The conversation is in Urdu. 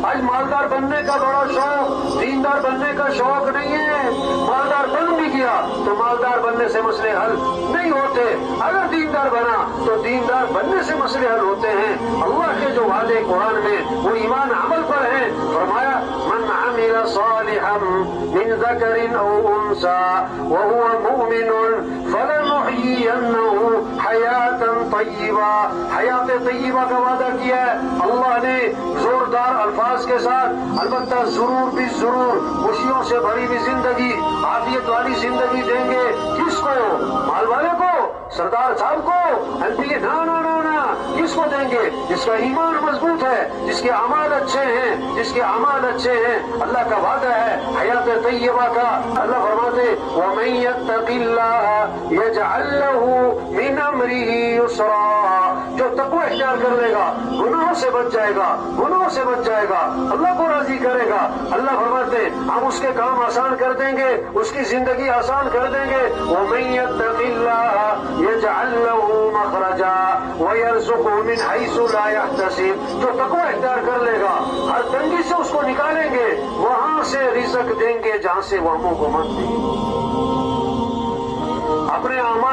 آج مالدار بننے کا بڑا شوق دیندار بننے کا شوق نہیں ہے. مالدار بن بھی گیا تو مالدار بننے سے مسئلے حل نہیں ہوتے. اگر دیندار بنا تو دیندار بننے سے مسئلے حل ہوتے ہیں. اللہ کے جو وعدے قرآن میں وہ ایمان عمل پر ہیں. فرمایا من عمل صالحا من ذکر او انثى وهو مؤمن فلنحيينه حیاتا طیبہ. حیات طیبہ کا وعدہ کیا ہے اللہ نے زوردار الفاظ کے ساتھ. البتہ ضرور بھی ضرور خوشیوں سے بھری ہوئی زندگی عافیت والی زندگی دیں گے. کس کو؟ مال والے کو, سردار صاحب کو, نا کس کو دیں گے؟ جس کا ایمان مضبوط ہے, جس کے اعمال اچھے ہیں, جس کے اعمال اچھے ہیں. اللہ کا وعدہ ہے حیات طیبہ کا. اللہ فرماتے وَمَن يَتَّقِ اللَّهَ يَجْعَل لَّهُ مِنْ أَمْرِهِ يُسْرًا. جو تقوی اختیار کر لے گا گناہوں سے بچ جائے گا, گناہوں سے بچ جائے گا, اللہ کو راضی کرے گا. اللہ فرماتے ہم اس کے کام آسان کر دیں گے, اس کی زندگی آسان کر دیں گے. وَمَن يَتَّقِ اللَّهَ يَجْعَل لَّهُ مَخْرَجًا وَيَرْزُقْهُ مِنْ حَيْثُ لَا يَحْتَسِبُ. جو تقوی اختیار کر لے گا ہر تنگی سے اس کو نکالیں گے, وہاں سے رزق دیں گے جہاں سے وہ منہ کو مت دیں. اپنے اعمال